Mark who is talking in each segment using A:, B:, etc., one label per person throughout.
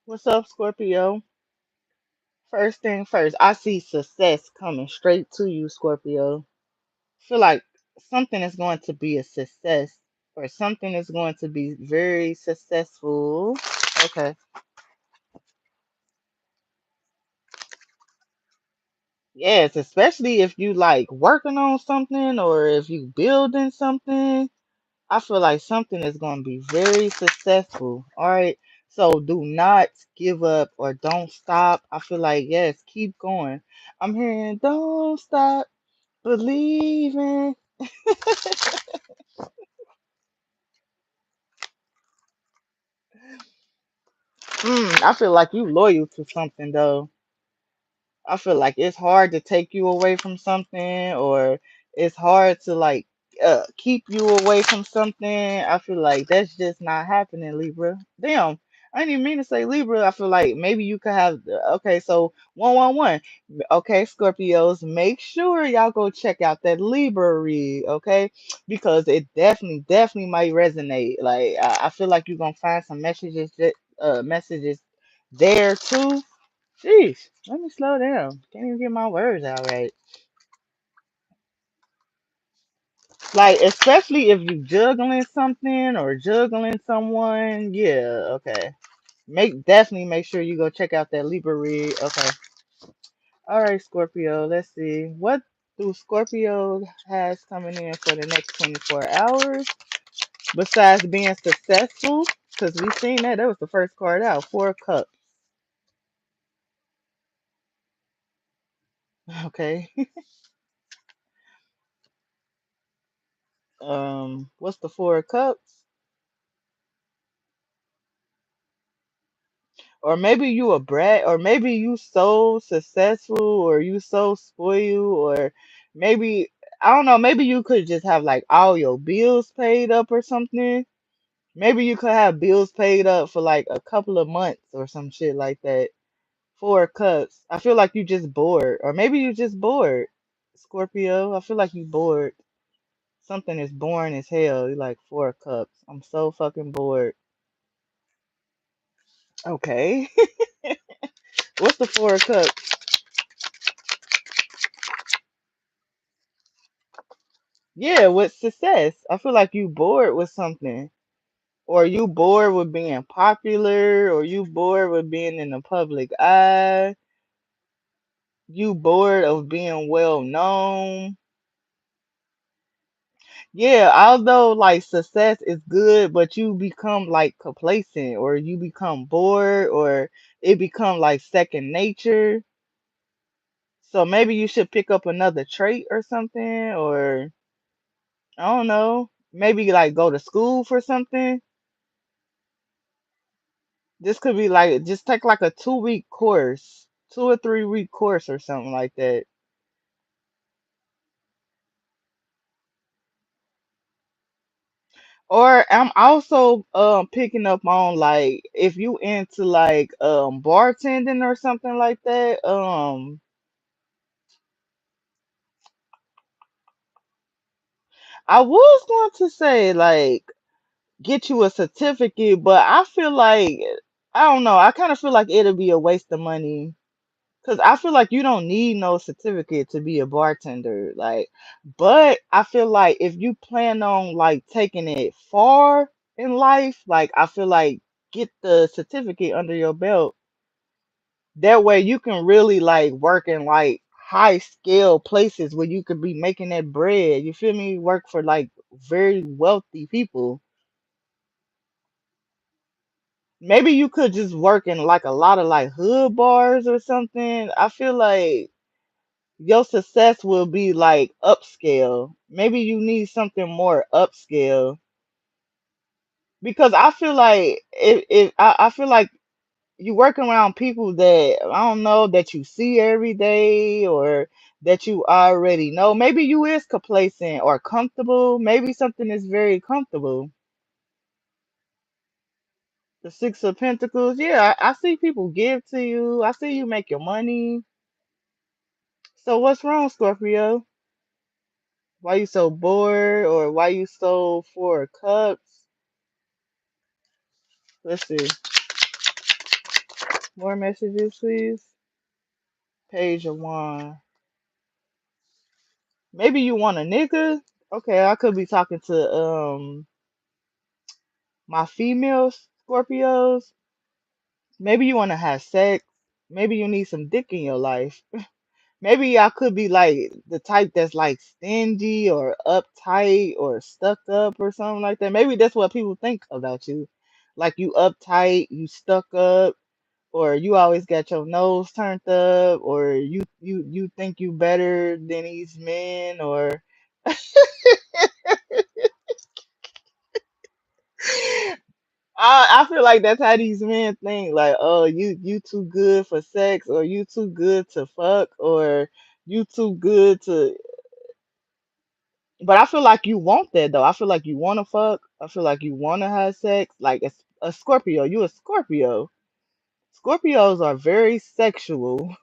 A: What's up, Scorpio? First thing first, I see success coming straight to you, Scorpio. Feel like something is going to be a success or something is going to be very successful. Okay. Yes, especially if you like working on something or if you building something. I feel like something is going to be very successful. All right. So do not give up or don't stop. I feel like, yes, keep going. I'm hearing don't stop believing. I feel like you loyal to something though. I feel like it's hard to take you away from something, or it's hard to like keep you away from something. I feel like that's just not happening, Libra. Damn, I didn't even mean to say Libra. I feel like maybe you could have. Okay, so 111. Okay, Scorpios, make sure y'all go check out that Libra read, okay? Because it definitely might resonate. Like I feel like you're gonna find some messages there too. Jeez, let me slow down. Can't even get my words out right. Like, especially if you juggling something or juggling someone. Yeah, okay. Definitely make sure you go check out that Libra read. Okay. All right, Scorpio. Let's see. What do Scorpio has coming in for the next 24 hours besides being successful? Because we seen that. That was the first card out. Four Cups. Okay. What's the Four Cups? Or maybe you a brat, or maybe you so successful, or you so spoiled, or maybe I don't know, maybe you could just have like all your bills paid up or something. Maybe you could have bills paid up for like a couple of months or some shit like that. Four cups. I feel like you just bored. Or maybe you just bored. Scorpio, I feel like you bored. Something is boring as hell. You like four cups. I'm so fucking bored. Okay. What's the four of cups? Yeah, with success. I feel like you bored with something. Or you bored with being popular, or you bored with being in the public eye, you bored of being well known. Yeah, although like success is good, but you become like complacent, or you become bored, or it become like second nature. So maybe you should pick up another trait or something, or I don't know, maybe like go to school for something. This could be like just take like a 2 week course, 2 or 3 week course or something like that. Or I'm also picking up on like if you into like bartending or something like that. I was going to say like get you a certificate, but I feel like I don't know. I kind of feel like it'll be a waste of money. Cause I feel like you don't need no certificate to be a bartender. Like, but I feel like if you plan on like taking it far in life, like I feel like get the certificate under your belt. That way you can really like work in like high scale places where you could be making that bread. You feel me? Work for like very wealthy people. Maybe you could just work in like a lot of like hood bars or something. I feel like your success will be like upscale. Maybe you need something more upscale because I feel like I feel like you work around people that I don't know that you see every day or that you already know. Maybe you is complacent or comfortable. Maybe something is very comfortable. The Six of Pentacles, yeah, I see people give to you. I see you make your money. So what's wrong, Scorpio? Why you so bored or why you so Four of Cups? Let's see. More messages, please. Page of one. Maybe you want a nigga. Okay, I could be talking to my female Scorpios. Maybe you want to have sex. Maybe you need some dick in your life. Maybe I could be like the type that's like stingy or uptight or stuck up or something like that. Maybe that's what people think about you. Like you uptight, you stuck up, or you always got your nose turned up, or you think you better than these men, or I feel like that's how these men think. Like, oh, you too good for sex, or you too good to fuck, or you too good to. But I feel like you want that though. I feel like you want to fuck. I feel like you want to have sex. Like a Scorpio, you a Scorpio. Scorpios are very sexual.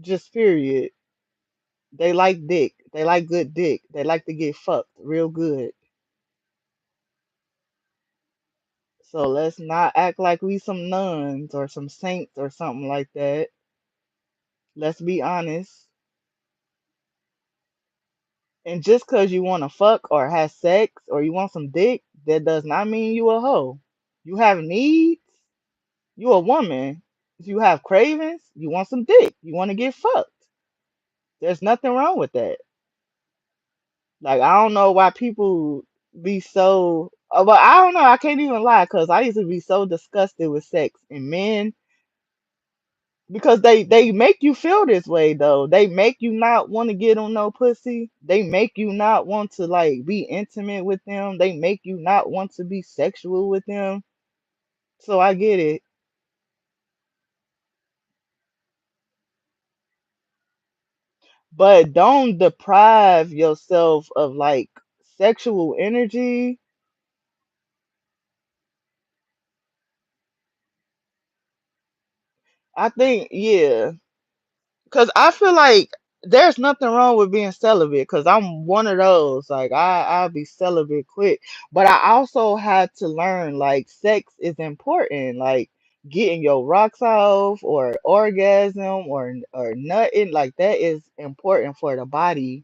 A: Just period. They like dick. They like good dick. They like to get fucked real good. So let's not act like we some nuns or some saints or something like that. Let's be honest. And just cause you want to fuck or have sex or you want some dick, that does not mean you a hoe. You have needs. You a woman. If you have cravings, you want some dick. You want to get fucked. There's nothing wrong with that. Like I don't know why people be so. But I don't know. I can't even lie because I used to be so disgusted with sex and men because they make you feel this way though. They make you not want to get on no pussy. They make you not want to like be intimate with them. They make you not want to be sexual with them. So I get it. But don't deprive yourself of like sexual energy. I think, yeah, because I feel like there's nothing wrong with being celibate. Because I'm one of those. Like I'll be celibate quick, but I also had to learn like sex is important. Like getting your rocks off or orgasm or nutting, like that is important for the body.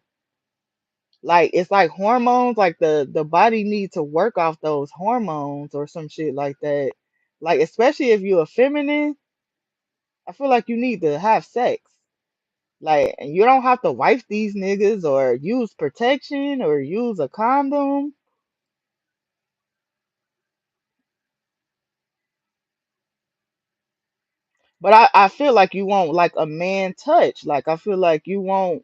A: Like it's like hormones, like the body needs to work off those hormones or some shit like that. Like especially if you're a feminine, I feel like you need to have sex. Like and you don't have to wife these niggas or use protection or use a condom. But I feel like you want like a man touch. Like I feel like you want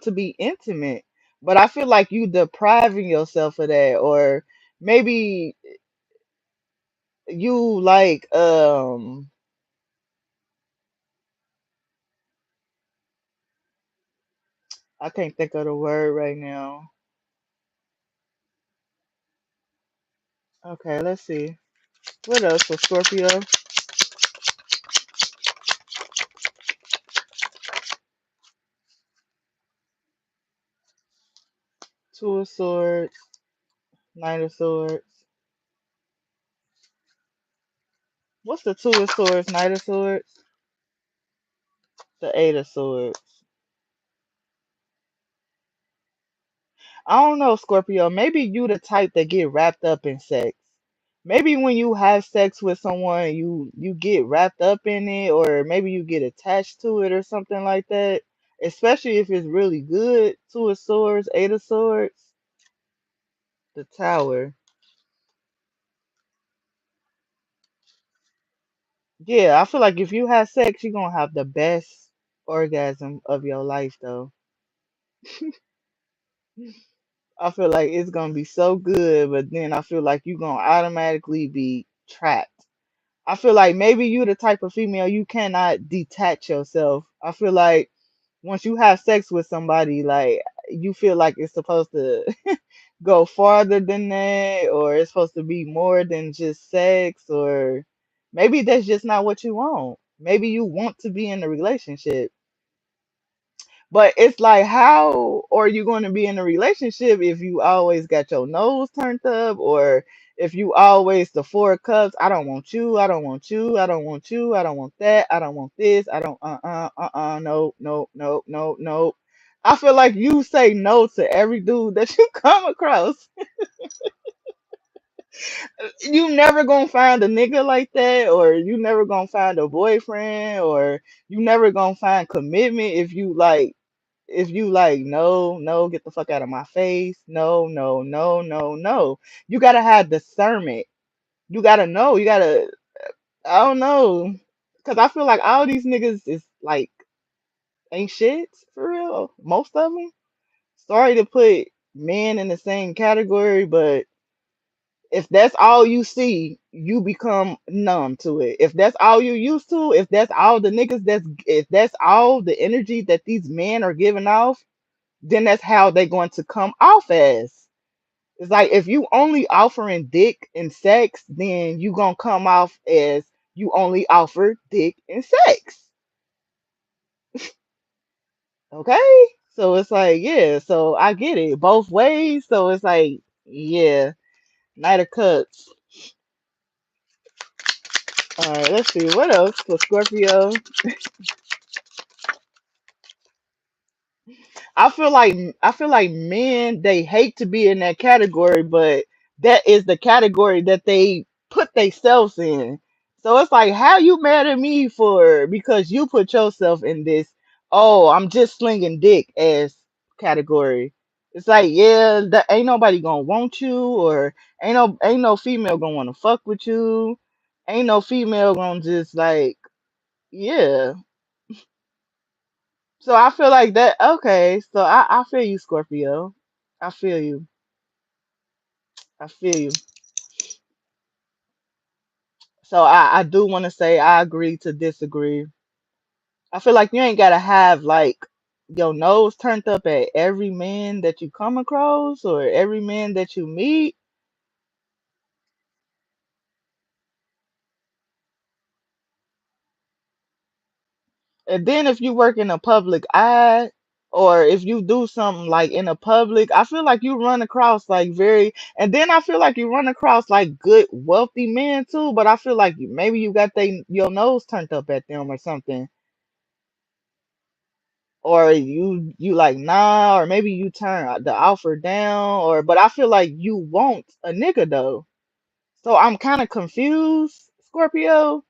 A: to be intimate. But I feel like you depriving yourself of that or maybe you like I can't think of the word right now. Okay, let's see. What else for Scorpio? Two of Swords, Knight of Swords. What's the Two of Swords, Knight of Swords? The Eight of Swords. I don't know, Scorpio. Maybe you the type that get wrapped up in sex. Maybe when you have sex with someone, you get wrapped up in it, or maybe you get attached to it or something like that. Especially if it's really good. Two of Swords, Eight of Swords, the Tower. Yeah, I feel like if you have sex, you're gonna have the best orgasm of your life, though. I feel like it's gonna be so good, but then I feel like you're gonna automatically be trapped. I feel like maybe you the type of female you cannot detach yourself. I feel like once you have sex with somebody, like you feel like it's supposed to go farther than that, or it's supposed to be more than just sex, or maybe that's just not what you want. Maybe you want to be in a relationship. But it's like, how are you going to be in a relationship if you always got your nose turned up, or if you always the four of cups, I don't want you, I don't want you, I don't want you, I don't want that, I don't want this, I don't no, no, no, no, no. I feel like you say no to every dude that you come across. You never gonna find a nigga like that, or you never gonna find a boyfriend, or you never gonna find commitment if you like, no, no, get the fuck out of my face. No, no, no, no, no. You gotta have discernment. You gotta know. You gotta, I don't know. Cause I feel like all these niggas is like, ain't shit for real. Most of them. Sorry to put men in the same category, but if that's all you see, you become numb to it. If that's all you used to, if that's all the niggas if that's all the energy that these men are giving off, then that's how they're going to come off as. It's like if you only offering dick and sex, then you gonna come off as you only offer dick and sex. Okay? So it's like, yeah, so I get it both ways. So it's like, yeah, Knight of Cups. All right, let's see what else for Scorpio. I feel like men they hate to be in that category, but that is the category that they put themselves in. So it's like, how you mad at me for because you put yourself in this? Oh, I'm just slinging dick as category. It's like, yeah, that ain't nobody gonna want you, or ain't no female gonna want to fuck with you. Ain't no female gonna just like, yeah. So I feel like that. Okay, so I feel you, Scorpio. I feel you. I feel you. So I do want to say I agree to disagree. I feel like you ain't gotta have like your nose turned up at every man that you come across or every man that you meet. And then if you work in a public eye, or if you do something like in a public, I feel like you run across like and then I feel like you run across like good wealthy men too. But I feel like maybe you got your nose turned up at them or something, or you like nah, or maybe you turn the offer down, or but I feel like you want a nigga though. So I'm kind of confused, Scorpio.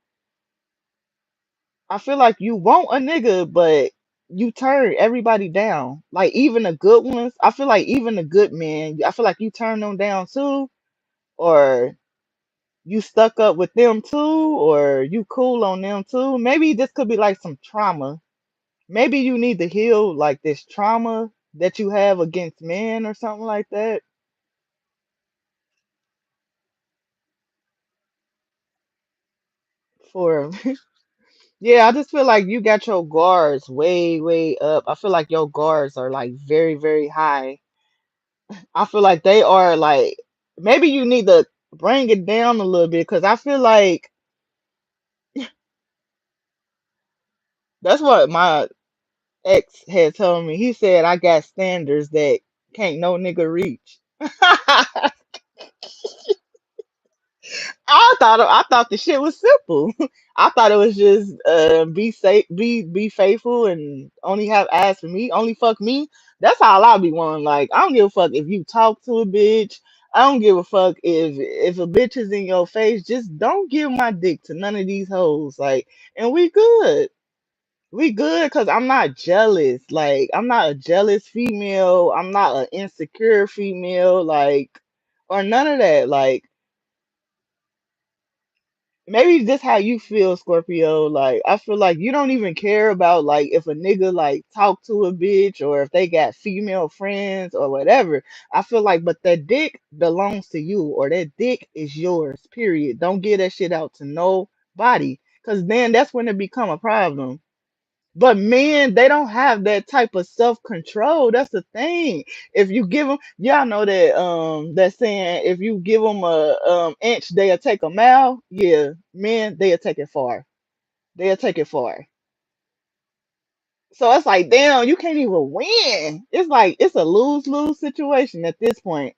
A: I feel like you want a nigga, but you turn everybody down. Like even the good ones. I feel like even the good men, I feel like you turn them down too, or you stuck up with them too, or you cool on them too. Maybe this could be like some trauma. Maybe you need to heal like this trauma that you have against men or something like that. For yeah, I just feel like you got your guards way, way up. I feel like your guards are like very, very high. I feel like they are like maybe you need to bring it down a little bit because I feel like that's what my ex had told me. He said I got standards that can't no nigga reach. I thought the shit was simple. I thought it was just be safe, be faithful, and only have eyes for me, only fuck me. That's all I be wanting. Like I don't give a fuck if you talk to a bitch. I don't give a fuck if a bitch is in your face. Just don't give my dick to none of these hoes. Like, and we good. We good because I'm not jealous. Like I'm not a jealous female. I'm not an insecure female. Like or none of that. Like maybe just how you feel, Scorpio. Like, I feel like you don't even care about like if a nigga like talk to a bitch or if they got female friends or whatever. I feel like, but that dick belongs to you or that dick is yours. Period. Don't give that shit out to nobody, cause then that's when it become a problem. But men, they don't have that type of self control. That's the thing. If you give them, y'all know that saying, if you give them a inch, they'll take a mile. Yeah, men, they'll take it far. They'll take it far. So it's like, damn, you can't even win. It's like it's a lose lose situation at this point.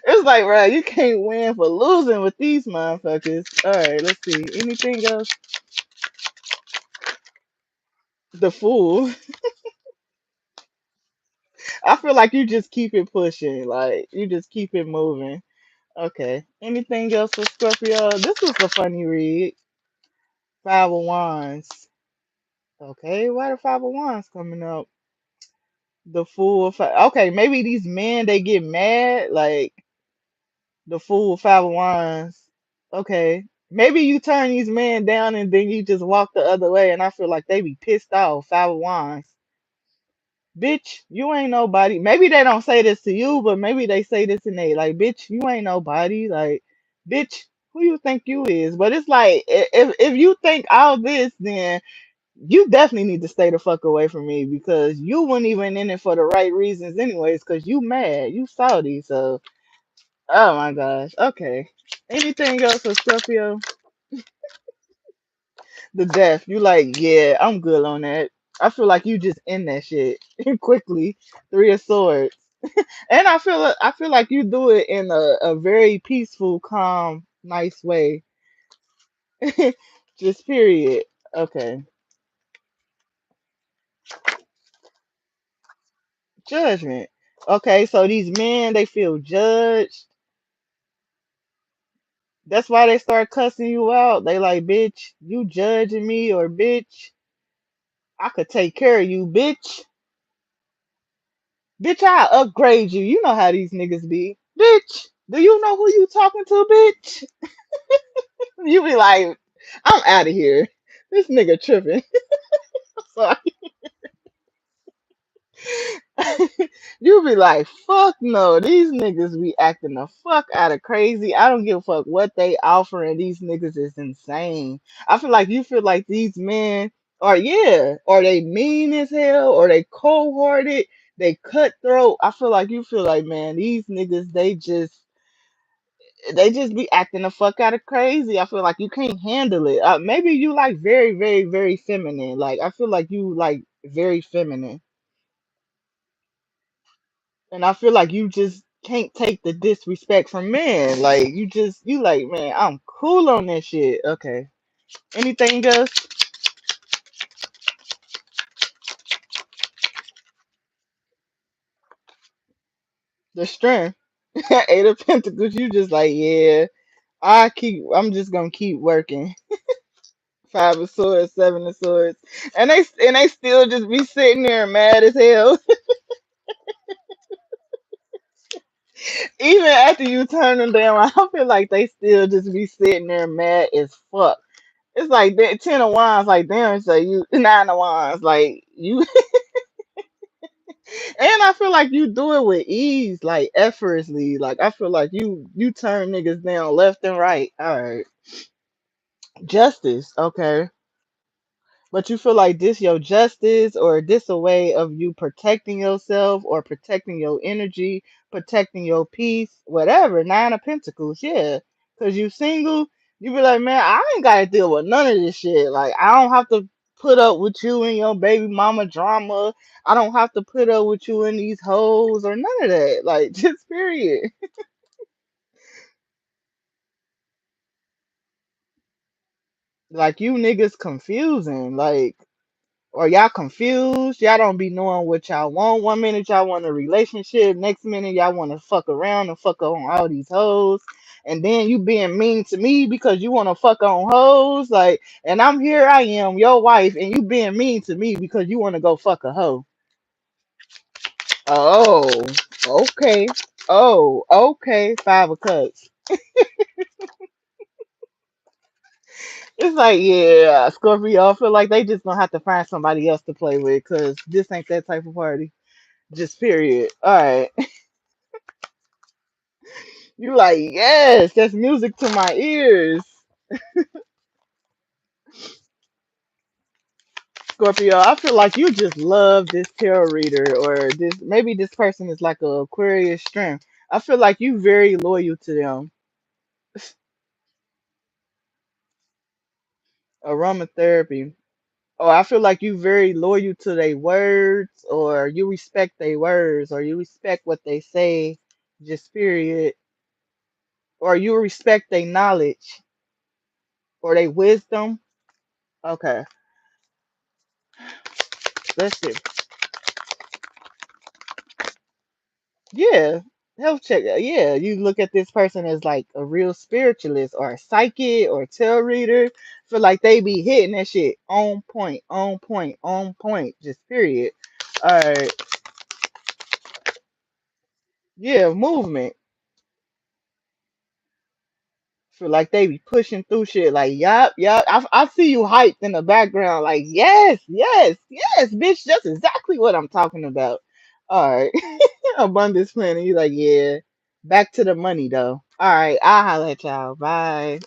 A: It's like, bro, you can't win for losing with these motherfuckers. All right, let's see. Anything else? The fool. I feel like you just keep it pushing. Like you just keep it moving. Okay. Anything else for Scorpio? This was a funny read. Five of Wands. Okay, why the Five of Wands coming up? The Fool. Okay, maybe these men they get mad. Like the Fool, Five of Wands. Okay, maybe you turn these men down and then you just walk the other way, and I feel like they be pissed off. Five of Wands. Bitch, you ain't nobody. Maybe they don't say this to you, but maybe they say this and they like, bitch, you ain't nobody. Like, bitch, who you think you is? But it's like, if you think all this, then you definitely need to stay the fuck away from me because you weren't even in it for the right reasons, anyways. Because you mad, you salty. So, oh my gosh. Okay. Anything else for Scorpio? The death. You like, yeah, I'm good on that. I feel like you just end that shit quickly. Three of Swords. And I feel like you do it in a very peaceful, calm, nice way. Just period. Okay. Judgment. Okay, so these men they feel judged. That's why they start cussing you out. They like, bitch, you judging me or bitch, I could take care of you, bitch. Bitch, I upgrade you. You know how these niggas be. Bitch, do you know who you talking to, bitch? You be like, I'm out of here. This nigga tripping. So you be like, fuck no, these niggas be acting the fuck out of crazy. I don't give a fuck what they offering. These niggas is insane. I feel like you feel like these men are, yeah, or they mean as hell, or they cold hearted, they cutthroat. I feel like you feel like, man, these niggas, they just be acting the fuck out of crazy. I feel like you can't handle it. Maybe you like very, very, very feminine. Like I feel like you like very feminine. And I feel like you just can't take the disrespect from men. Like you like, man, I'm cool on that shit. Okay. Anything else? The strength. Eight of Pentacles, you just like, yeah, I'm just gonna keep working. Five of Swords, Seven of Swords. And they still just be sitting there mad as hell. Even after you turn them down, I feel like they still just be sitting there mad as fuck. It's like that Ten of Wands, like damn, so you Nine of Wands, like you. And I feel like you do it with ease, like effortlessly. Like I feel like you turn niggas down left and right. All right, justice, okay. But you feel like this your justice or this a way of you protecting yourself or protecting your energy, protecting your peace, whatever. Nine of Pentacles, yeah. Cause you single, you be like, man, I ain't gotta deal with none of this shit. Like I don't have to put up with you and your baby mama drama. I don't have to put up with you and these hoes or none of that. Like just period. Like you niggas confusing. Like or y'all confused. Y'all don't be knowing what y'all want. One minute y'all want a relationship, next minute y'all want to fuck around and fuck on all these hoes. And then you being mean to me because you want to fuck on hoes. Like, and I'm here, I am, your wife, and you being mean to me because you want to go fuck a hoe. Oh, okay. Oh, okay. Five of Cups. It's like, yeah, Scorpio, I feel like they just gonna have to find somebody else to play with because this ain't that type of party. Just period. All right. You like, yes, that's music to my ears. Scorpio, I feel like you just love this tarot reader, or this maybe this person is like a Aquarius strength. I feel like you very loyal to them. Aromatherapy. Oh, I feel like you very loyal to their words, or you respect their words, or you respect what they say. Just period. or you respect their knowledge or their wisdom. Okay, let's see. Yeah, health check. Yeah, you look at this person as like a real spiritualist or a psychic or a tarot reader. Feel like they be hitting that shit on point, on point, on point. Just period. All right. Yeah, movement. Feel like they be pushing through shit. Like, yup, yup. I see you hyped in the background. Like, yes, yes, yes, bitch. That's exactly what I'm talking about. All right. Abundance planning. You like, yeah. Back to the money though. All right. I'll holler at y'all. Bye.